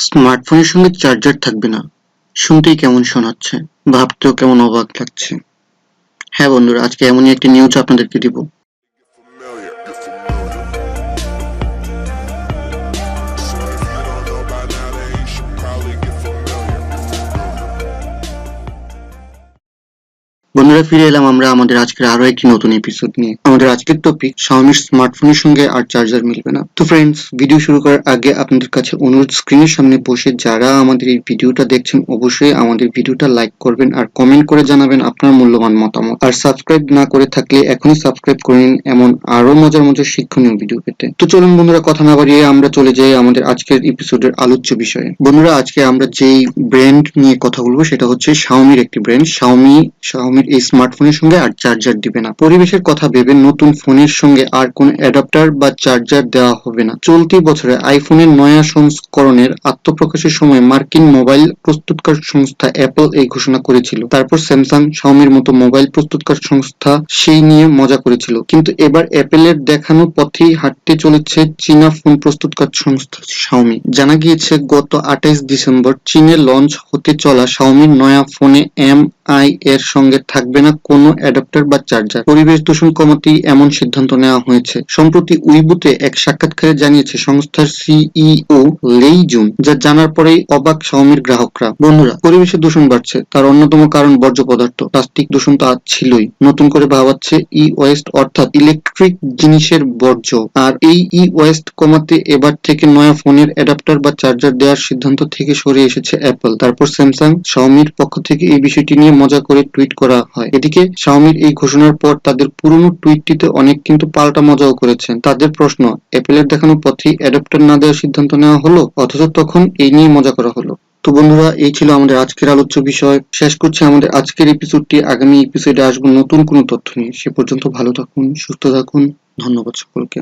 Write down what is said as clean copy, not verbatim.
স্মার্টফোনের সঙ্গে চার্জার থাকবে না, শুনতেই কেমন শোনাচ্ছে, ভাবতেও কেমন অবাক লাগছে। হ্যাঁ বন্ধুরা, আজকে এমনই একটি নিউজ আপনাদেরকে দিব। বন্ধুরা, ফিরে এলাম আমরা আমাদের আজকের আরো একটি নতুন এপিসোড নিয়ে। আমাদের আজকের টপিক Xiaomi স্মার্টফোনের সঙ্গে আর চার্জার মিলবে না। তো ফ্রেন্ডস, ভিডিও শুরু করার আগে আপনাদের কাছে অনুরোধ, স্ক্রিনের সামনে বসে যারা আমাদের এই ভিডিওটা দেখছেন অবশ্যই আমাদের ভিডিওটা লাইক করবেন আর কমেন্ট করে জানাবেন আপনার মূল্যবান মতামত। আর সাবস্ক্রাইব না করে থাকলে এখনই সাবস্ক্রাইব করে নিন এমন আরো মজার মজার শিক্ষণীয় ভিডিও পেতে। তো চলুন বন্ধুরা, কথা না বাড়িয়ে আমরা চলে যাই আমাদের আজকের এপিসোডের আলোচ্য বিষয়ে। বন্ধুরা, আজকে আমরা যেই ব্র্যান্ড নিয়ে কথা বলবো সেটা হচ্ছে Xiaomiর একটি ব্র্যান্ড। Xiaomiর এই স্মার্টফোনের সঙ্গে আর চার্জার দিবে না। পরিবেশের কথা ভেবে নতুন ফোনের সঙ্গে আর কোন অ্যাডাপ্টার বা চার্জার দেওয়া হবে না। চলতি বছরে আইফোনের নয়া সংস্করণের আত্মপ্রকাশের সময় মার্কিন মোবাইল প্রস্তুতকারক সংস্থা অ্যাপল এই ঘোষণা করেছিল। তারপর স্যামসাং, Xiaomiর মতো মোবাইল প্রস্তুতকারক সংস্থা সেই নিয়ে মজা করেছিল। কিন্তু এবার অ্যাপলের দেখানো পথেই হাঁটতে চলেছে চীনা ফোন প্রস্তুতকারক সংস্থা Xiaomi। জানা গিয়েছে গত 28 ডিসেম্বর চীনে লঞ্চ হতে চলা Xiaomiর নয়া ফোনে MI এর সঙ্গে থাকবে না কোনো অ্যাডাপ্টার বা চার্জার। পরিবেশ দূষণ কমাতেই এমন সিদ্ধান্ত নেওয়া হয়েছে। সম্প্রতি উইবুতে এক সাক্ষাৎকারে জানিয়েছে সংস্থার সিইও লেই জুন, যা জানার পরেই অবাক Xiaomiর গ্রাহকরা। বন্ধুরা, পরিবেশে দূষণ বাড়ছে, তার অন্যতম কারণ বর্জ্য পদার্থ। প্লাস্টিক দূষণ তো আজ ছিলই, নতুন করে ভাবাচ্ছে ই-ওয়েস্ট অর্থাৎ ইলেকট্রিক জিনিসের বর্জ্য। আর এই ই-ওয়েস্ট কমাতে এবার থেকে নয়া ফোনের অ্যাডাপ্টার বা চার্জার দেওয়ার সিদ্ধান্ত থেকে সরে এসেছে অ্যাপল। তারপর স্যামসাং, Xiaomiর পক্ষ থেকে এই বিষয়টি নিয়ে মজা করে টুইট করা হয়। এদিকে Xiaomiর এই ঘোষণার পর তাদের পুরনো টুইটটিতে অনেক কিন্তু পাল্টা মজাও করেছেন। তাদের প্রশ্ন, অ্যাপলের দেখানো পথেই অ্যাডাপ্টার না দেওয়ার সিদ্ধান্ত নেওয়া হলো, অথচ তখন এই নিয়ে মজা করা হলো। তো বন্ধুরা, এই ছিল আমাদের আজকের আলোচ্য বিষয়। শেষ করছি আমাদের আজকের এপিসোডটি। আগামী এপিসোডে আসবো নতুন কোনো তথ্য নিয়ে। সে পর্যন্ত ভালো থাকুন, সুস্থ থাকুন। ধন্যবাদ সকলকে।